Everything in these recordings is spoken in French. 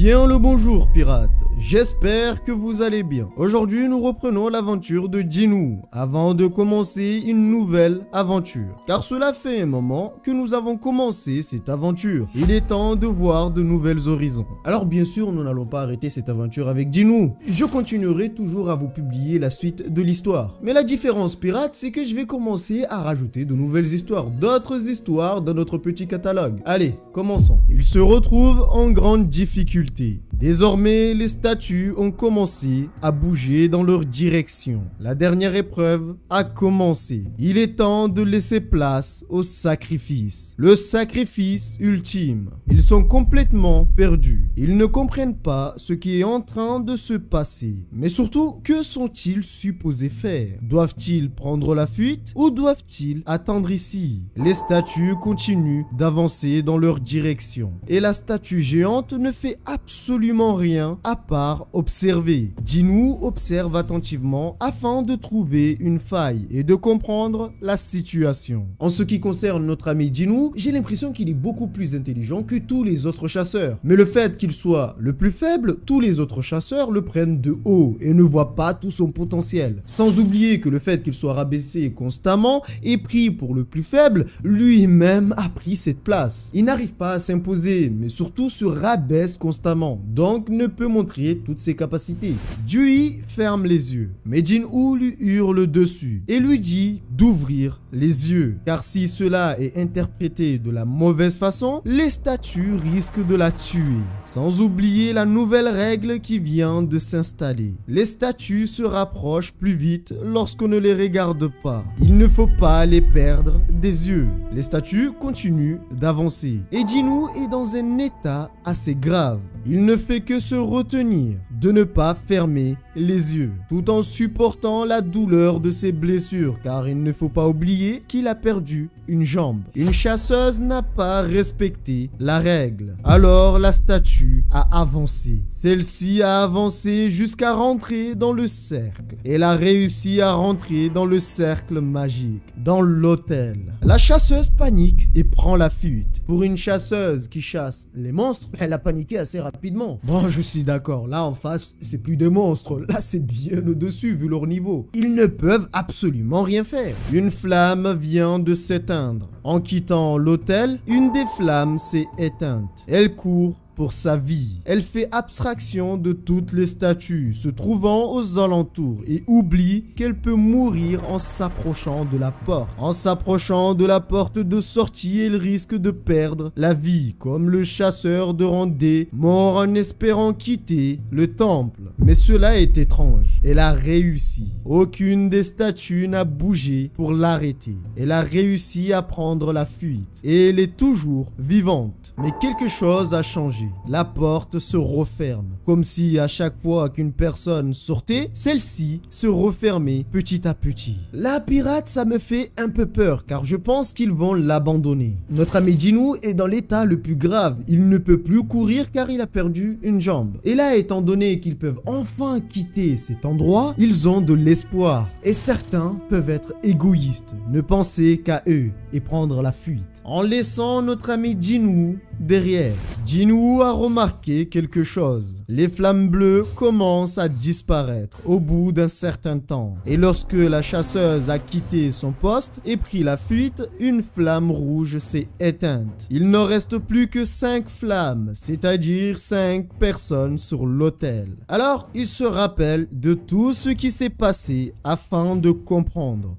Bien le bonjour pirates, j'espère que vous allez bien. Aujourd'hui nous reprenons l'aventure de Jinwoo avant de commencer une nouvelle aventure. Car cela fait un moment que nous avons commencé cette aventure. Il est temps de voir de nouvelles horizons. Alors bien sûr nous n'allons pas arrêter cette aventure avec Jinwoo. Je continuerai toujours à vous publier la suite de l'histoire. Mais la différence pirate c'est que je vais commencer à rajouter de nouvelles histoires, d'autres histoires dans notre petit catalogue. Allez, commençons. Il se retrouve en grande difficulté. Désormais, les statues ont commencé à bouger dans leur direction. La dernière épreuve a commencé. Il est temps de laisser place au sacrifice. Le sacrifice ultime. Ils sont complètement perdus. Ils ne comprennent pas ce qui est en train de se passer. Mais surtout, que sont-ils supposés faire? Doivent-ils prendre la fuite ou doivent-ils attendre ici? Les statues continuent d'avancer dans leur direction. Et la statue géante ne fait absolument rien à part observer. Jinwoo observe attentivement afin de trouver une faille et de comprendre la situation. En ce qui concerne notre ami Jinwoo, j'ai l'impression qu'il est beaucoup plus intelligent que tous les autres chasseurs. Mais le fait qu'il soit le plus faible, tous les autres chasseurs le prennent de haut et ne voient pas tout son potentiel. Sans oublier que le fait qu'il soit rabaissé constamment et pris pour le plus faible, lui-même a pris cette place. Il n'arrive pas à s'imposer, mais surtout se rabaisse constamment, donc ne peut montrer toutes ses capacités. Dewey ferme les yeux, mais Jinwoo lui hurle dessus et lui dit d'ouvrir les yeux, car si cela est interprété de la mauvaise façon, les statues risquent de la tuer. Sans oublier la nouvelle règle qui vient de s'installer. Les statues se rapprochent plus vite lorsqu'on ne les regarde pas. Il ne faut pas les perdre des yeux. Les statues continuent d'avancer et Jinwoo est dans un état assez grave. Il ne fait que se retenir de ne pas fermer les yeux, tout en supportant la douleur de ses blessures, car il ne faut pas oublier qu'il a perdu une jambe. Une chasseuse n'a pas respecté la règle. Alors la statue a avancé. Celle-ci a avancé jusqu'à rentrer dans le cercle. Elle a réussi à rentrer dans le cercle magique, dans l'hôtel. La chasseuse panique et prend la fuite. Pour une chasseuse qui chasse les monstres, elle a paniqué assez rapidement. Bon, je suis d'accord, là en face, c'est plus des monstres. Là, c'est bien au-dessus vu leur niveau. Ils ne peuvent absolument rien faire. Une flamme vient de s'éteindre. En quittant l'hôtel, une des flammes s'est éteinte. Elle court pour sa vie. Elle fait abstraction de toutes les statues se trouvant aux alentours et oublie qu'elle peut mourir en s'approchant de la porte. En s'approchant de la porte de sortie, elle risque de perdre la vie, comme le chasseur de rang D, mort en espérant quitter le temple. Mais cela est étrange. Elle a réussi. Aucune des statues n'a bougé pour l'arrêter. Elle a réussi à prendre la fuite et elle est toujours vivante. Mais quelque chose a changé. La porte se referme, comme si à chaque fois qu'une personne sortait, celle-ci se refermait petit à petit. La pirate, ça me fait un peu peur, car je pense qu'ils vont l'abandonner. Notre ami Jinwoo est dans l'état le plus grave. Il ne peut plus courir car il a perdu une jambe. Et là, étant donné qu'ils peuvent enfin quitter cet endroit, ils ont de l'espoir. Et certains peuvent être égoïstes, ne penser qu'à eux et prendre la fuite, en laissant notre ami Jinwoo derrière. Jinwoo a remarqué quelque chose. Les flammes bleues commencent à disparaître au bout d'un certain temps. Et lorsque la chasseuse a quitté son poste et pris la fuite, une flamme rouge s'est éteinte. Il ne reste plus que 5 flammes, c'est-à-dire 5 personnes sur l'hôtel. Alors, il se rappelle de tout ce qui s'est passé afin de comprendre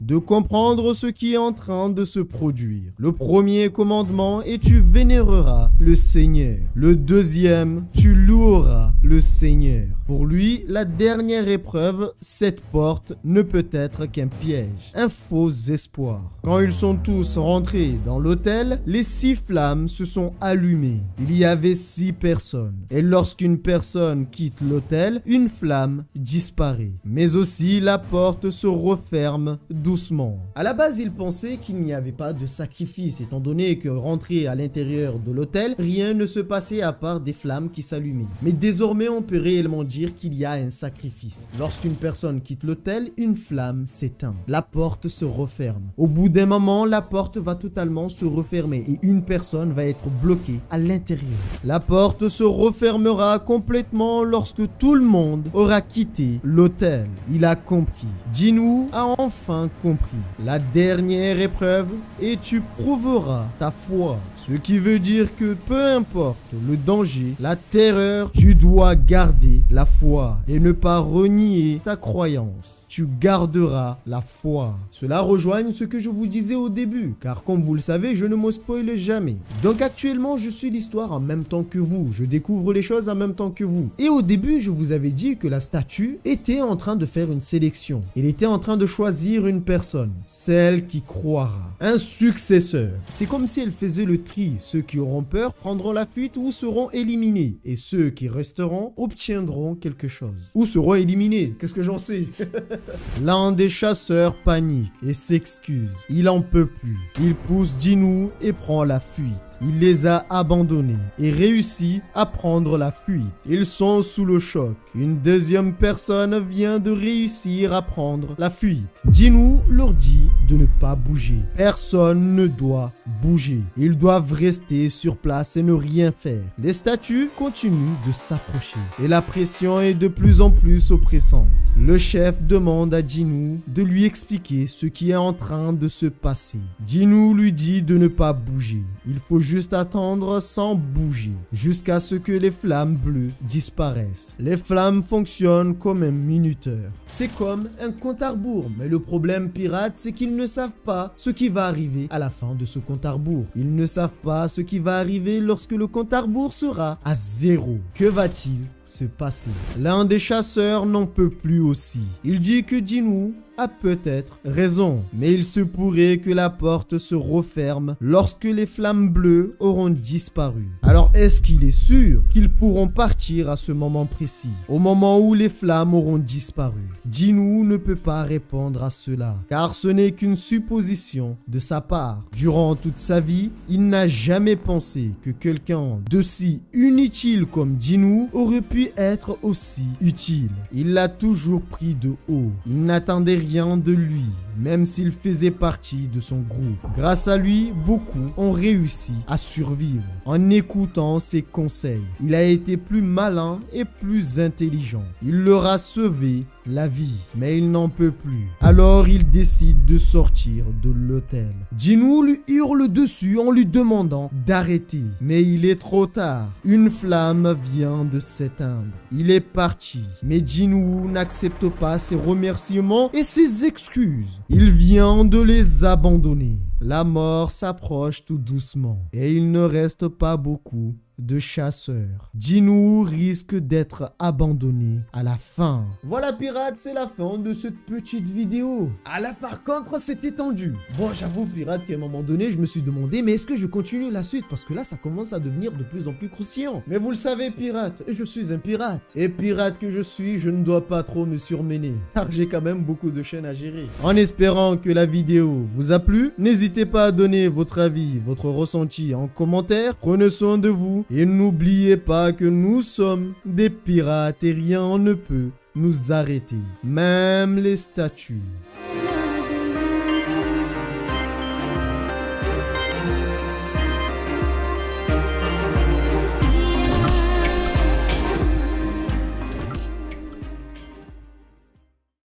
ce qui est en train de se produire. Le premier commandement est: tu vénéreras le Seigneur. Le deuxième, tu loueras le Seigneur. Pour lui, la dernière épreuve, cette porte ne peut être qu'un piège, un faux espoir. Quand ils sont tous rentrés dans l'hôtel, les 6 flammes se sont allumées. Il y avait 6 personnes. Et lorsqu'une personne quitte l'hôtel, une flamme disparaît. Mais aussi, la porte se referme doucement. À la base, ils pensaient qu'il n'y avait pas de sacrifice, étant donné que rentrer à l'intérieur de l'hôtel, rien ne se passait à part des flammes qui s'allumaient. Mais désormais, Désormais, on peut réellement dire qu'il y a un sacrifice. Lorsqu'une personne quitte l'hôtel, une flamme s'éteint. La porte se referme. Au bout d'un moment, la porte va totalement se refermer et une personne va être bloquée à l'intérieur. La porte se refermera complètement lorsque tout le monde aura quitté l'hôtel. Il a compris. Jinwoo a enfin compris. La dernière épreuve et tu prouveras ta foi. Ce qui veut dire que peu importe le danger, la terreur, tu dois garder la foi et ne pas renier ta croyance. Tu garderas la foi. Cela rejoigne ce que je vous disais au début, car comme vous le savez, je ne me spoile jamais. Donc actuellement, je suis l'histoire en même temps que vous. Je découvre les choses en même temps que vous. Et au début, je vous avais dit que la statue était en train de faire une sélection. Il était en train de choisir une personne, celle qui croira, un successeur. C'est comme si elle faisait le tri. Ceux qui auront peur prendront la fuite ou seront éliminés. Et ceux qui resteront obtiendront quelque chose. Ou seront éliminés. Qu'est-ce que j'en sais? L'un des chasseurs panique et s'excuse. Il en peut plus. Il pousse Jinwoo et prend la fuite. Il les a abandonnés et réussit à prendre la fuite. Ils sont sous le choc. Une deuxième personne vient de réussir à prendre la fuite. Jinwoo leur dit de ne pas bouger. Personne ne doit bouger. Ils doivent rester sur place et ne rien faire. Les statues continuent de s'approcher et la pression est de plus en plus oppressante. Le chef demande à Jinwoo de lui expliquer ce qui est en train de se passer. Jinwoo lui dit de ne pas bouger. Il faut juste attendre sans bouger jusqu'à ce que les flammes bleues disparaissent. Les flammes fonctionnent comme un minuteur. C'est comme un compte à rebours. Mais le problème pirate, c'est qu'ils ne savent pas ce qui va arriver à la fin de ce compte à rebours. Ils ne savent pas ce qui va arriver lorsque le compte à rebours sera à 0. Que va-t-il se passer? L'un des chasseurs n'en peut plus aussi. Il dit que Jinwoo a peut-être raison, mais il se pourrait que la porte se referme lorsque les flammes bleues auront disparu. Alors est-ce qu'il est sûr qu'ils pourront partir à ce moment précis, au moment où les flammes auront disparu? Jinwoo ne peut pas répondre à cela, car ce n'est qu'une supposition de sa part. Durant toute sa vie, il n'a jamais pensé que quelqu'un d'aussi inutile comme Jinwoo aurait pu être aussi utile. Il l'a toujours pris de haut. Il n'attendait rien de lui, même s'il faisait partie de son groupe. Grâce à lui, beaucoup ont réussi à survivre en écoutant ses conseils. Il a été plus malin et plus intelligent. Il leur a sauvé la vie, mais il n'en peut plus. Alors il décide de sortir de l'hôtel. Jinwoo lui hurle dessus en lui demandant d'arrêter, mais il est trop tard. Une flamme vient de s'éteindre. Il est parti, mais Jinwoo n'accepte pas ses remerciements et ses excuses. Il vient de les abandonner. La mort s'approche tout doucement et il ne reste pas beaucoup de chasseurs. Jinwoo risque d'être abandonné à la fin. Voilà pirates, c'est la fin de cette petite vidéo. Ah là par contre c'est étendu. Bon j'avoue pirate qu'à un moment donné je me suis demandé mais est-ce que je continue la suite parce que là ça commence à devenir de plus en plus croustillant. Mais vous le savez pirate, je suis un pirate. Et pirate que je suis, je ne dois pas trop me surmener car j'ai quand même beaucoup de chaînes à gérer. En espérant que la vidéo vous a plu, n'hésitez pas à donner votre avis, votre ressenti en commentaire. Prenez soin de vous. Et n'oubliez pas que nous sommes des pirates et rien ne peut nous arrêter, même les statues.